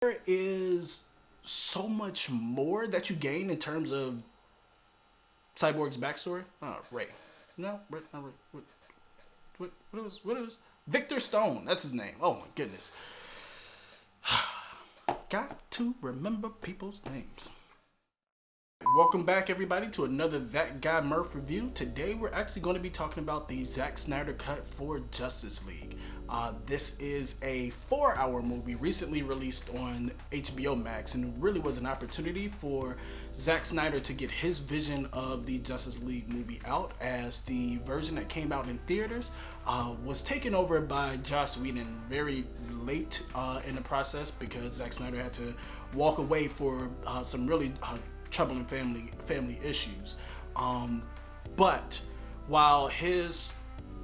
There is so much more that you gain in terms of Cyborg's backstory. Oh, Ray. No, Ray, not Ray. What it was? Victor Stone. That's his name. Oh my goodness. Got to remember people's names. Welcome back, everybody, to another That Guy Murph review. Today, we're actually going to be talking about the Zack Snyder cut for Justice League. This is a 4-hour movie recently released on HBO Max, and it really was an opportunity for Zack Snyder to get his vision of the Justice League movie out, as the version that came out in theaters was taken over by Joss Whedon very late in the process, because Zack Snyder had to walk away for some really troubling family issues. But while his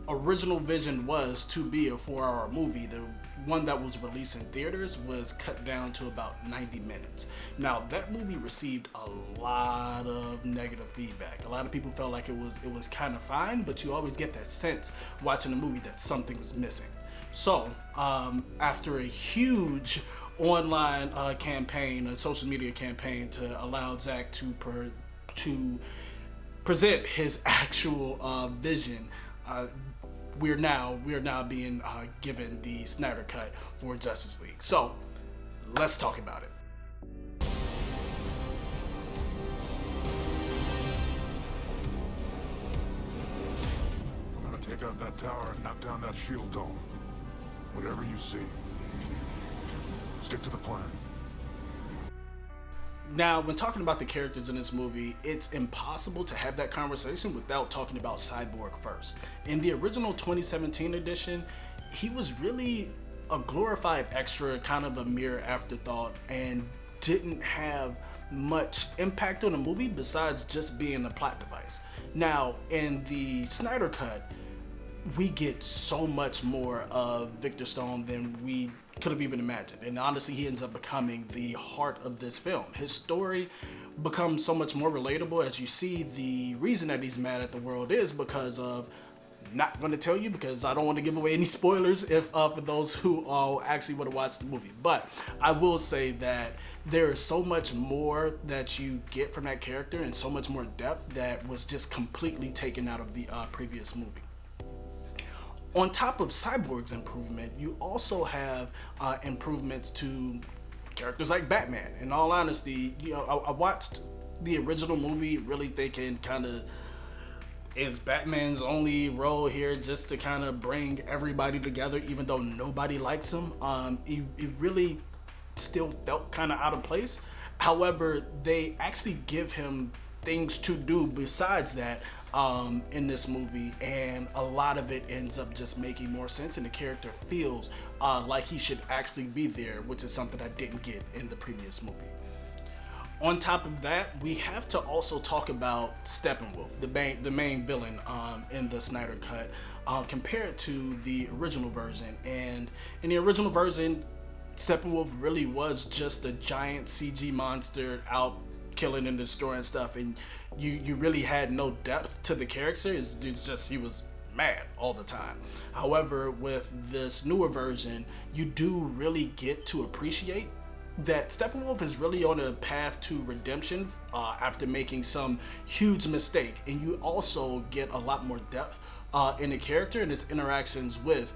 original vision was to be a 4-hour movie, the one that was released in theaters was cut down to about 90 minutes. Now, that movie received a lot of negative feedback. A lot of people felt like it was kind of fine, but you always get that sense watching the movie that something was missing. So after a huge online campaign, a social media campaign, to allow Zack to present his actual vision, we are now being given the Snyder cut for Justice League. So let's talk about it. I'm gonna take out that tower and knock down that shield dome. Whatever you see, stick to the plan. Now, when talking about the characters in this movie, it's impossible to have that conversation without talking about Cyborg first. In the original 2017 edition, he was really a glorified extra, kind of a mere afterthought, and didn't have much impact on the movie besides just being a plot device. Now, in the Snyder cut, we get so much more of Victor Stone than we could have even imagined. And honestly, he ends up becoming the heart of this film. His story becomes so much more relatable, as you see the reason that he's mad at the world is because of, not going to tell you because I don't want to give away any spoilers if for those who actually would have watched the movie. But I will say that there is so much more that you get from that character, and so much more depth that was just completely taken out of the previous movie. On top of Cyborg's improvement, you also have improvements to characters like Batman. In all honesty, I watched the original movie really thinking, kind of, is Batman's only role here just to kind of bring everybody together, even though nobody likes him? It really still felt kind of out of place. However, they actually give him things to do besides that in this movie, and a lot of it ends up just making more sense, and the character feels like he should actually be there, which is something I didn't get in the previous movie. On top of that, we have to also talk about Steppenwolf, the main villain in the Snyder cut, compared to the original version. And in the original version, Steppenwolf really was just a giant CG monster out killing and destroying stuff, and you really had no depth to the character. It's just he was mad all the time. However, with this newer version, you do really get to appreciate that Steppenwolf is really on a path to redemption after making some huge mistake, and you also get a lot more depth in the character and his interactions with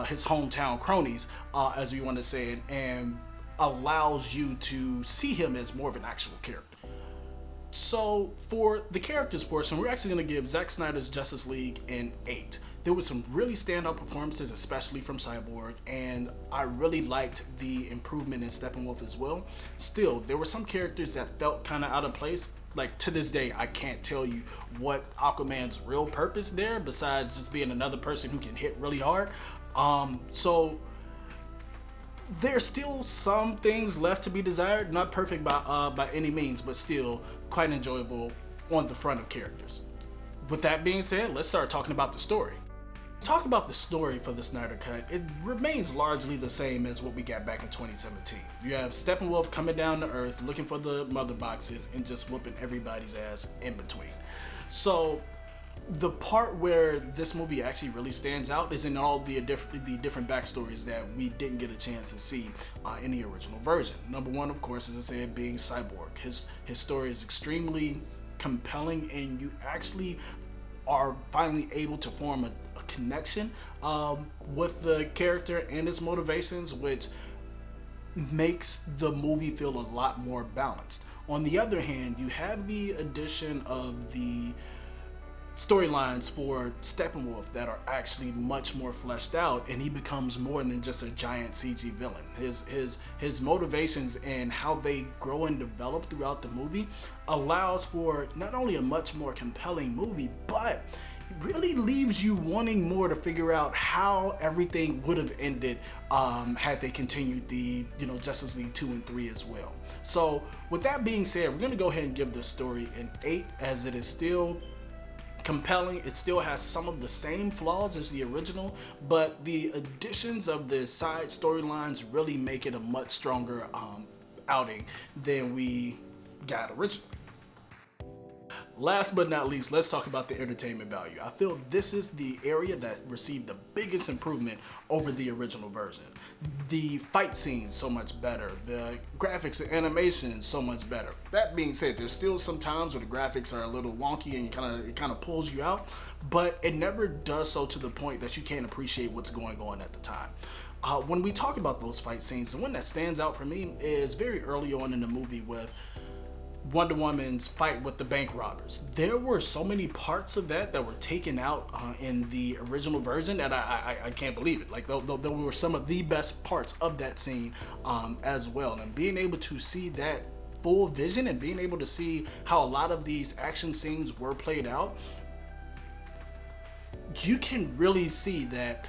his hometown cronies, as we want to say it, and allows you to see him as more of an actual character. So for the characters portion, we're actually going to give Zack Snyder's Justice League an 8. There were some really standout performances, especially from Cyborg, and I really liked the improvement in Steppenwolf as well. Still, there were some characters that felt kind of out of place. Like, to this day, I can't tell you what Aquaman's real purpose there, besides just being another person who can hit really hard. So there's still some things left to be desired. Not perfect by any means, but still quite enjoyable on the front of characters. With that being said, let's start talking about the story. Talk about the story for the Snyder cut. It remains largely the same as what we got back in 2017. You have Steppenwolf coming down to Earth looking for the mother boxes and just whooping everybody's ass in between. So The part where this movie actually really stands out is in all the different backstories that we didn't get a chance to see in the original version. Number one, of course, as I said, being Cyborg. His story is extremely compelling, and you actually are finally able to form a connection with the character and his motivations, which makes the movie feel a lot more balanced. On the other hand, you have the addition of the storylines for Steppenwolf that are actually much more fleshed out, and he becomes more than just a giant CG villain. His motivations and how they grow and develop throughout the movie allows for not only a much more compelling movie, but really leaves you wanting more to figure out how everything would have ended had they continued the Justice League 2 and 3 as well. So with that being said, we're going to go ahead and give this story an 8, as it is still compelling. It still has some of the same flaws as the original, but the additions of the side storylines really make it a much stronger outing than we got originally. Last but not least, let's talk about the entertainment value. I feel this is the area that received the biggest improvement over the original version. The fight scenes so much better, the graphics and animation so much better. That being said, there's still some times where the graphics are a little wonky and it kind of pulls you out, but it never does so to the point that you can't appreciate what's going on at the time. When we talk about those fight scenes, the one that stands out for me is very early on in the movie with Wonder Woman's fight with the bank robbers. There were so many parts of that were taken out in the original version that I can't believe it. Like, those were some of the best parts of that scene as well. And being able to see that full vision and being able to see how a lot of these action scenes were played out, you can really see that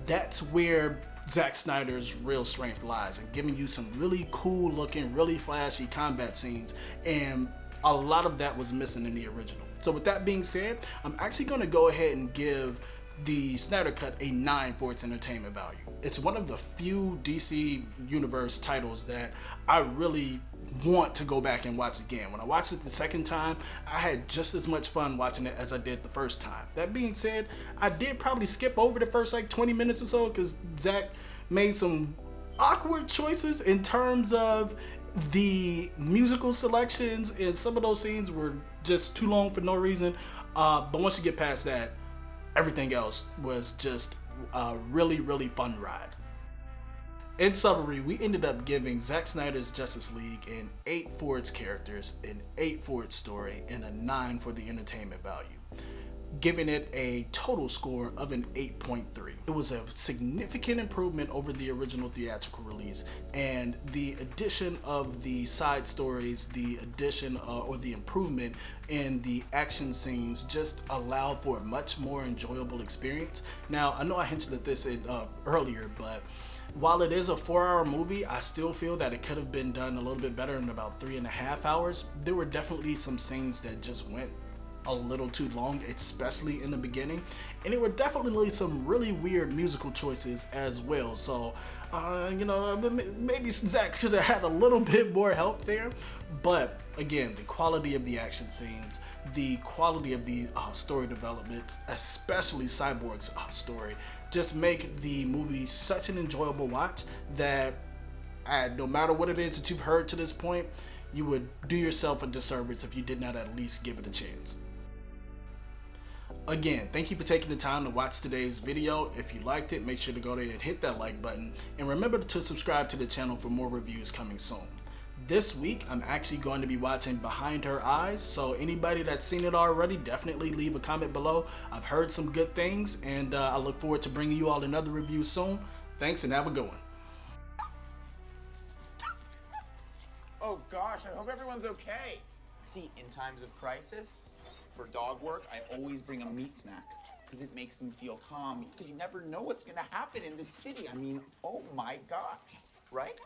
that's where Zack Snyder's real strength lies, and giving you some really cool looking, really flashy combat scenes, and a lot of that was missing in the original. So with that being said, I'm actually going to go ahead and give the Snyder Cut a 9 for its entertainment value. It's one of the few DC Universe titles that I really want to go back and watch again. When I watched it the second time, I had just as much fun watching it as I did the first time. That being said, I did probably skip over the first like 20 minutes or so because Zack made some awkward choices in terms of the musical selections, and some of those scenes were just too long for no reason. But once you get past that, everything else was just a really, really fun ride. In summary, we ended up giving Zack Snyder's Justice League an 8 for its characters, an 8 for its story, and a 9 for the entertainment value, giving it a total score of an 8.3. It was a significant improvement over the original theatrical release, and the addition of the side stories, the addition or the improvement in the action scenes just allowed for a much more enjoyable experience. Now, I know I hinted at this earlier, but while it is a 4-hour movie, I still feel that it could have been done a little bit better in about 3.5 hours. There were definitely some scenes that just went a little too long, especially in the beginning, and there were definitely some really weird musical choices as well. So maybe Zack should have had a little bit more help there, but again, the quality of the action scenes, the quality of the story development, especially Cyborg's story, just make the movie such an enjoyable watch that no matter what it is that you've heard to this point, you would do yourself a disservice if you did not at least give it a chance. Again, thank you for taking the time to watch today's video. If you liked it, make sure to go there and hit that like button, and remember to subscribe to the channel for more reviews coming soon. This week, I'm actually going to be watching Behind Her Eyes, so anybody that's seen it already, definitely leave a comment below. I've heard some good things, and I look forward to bringing you all another review soon. Thanks, and have a good one. Oh gosh, I hope everyone's okay. See, in times of crisis, for dog work, I always bring a meat snack because it makes them feel calm, because you never know what's gonna happen in this city. I mean, oh my gosh, right?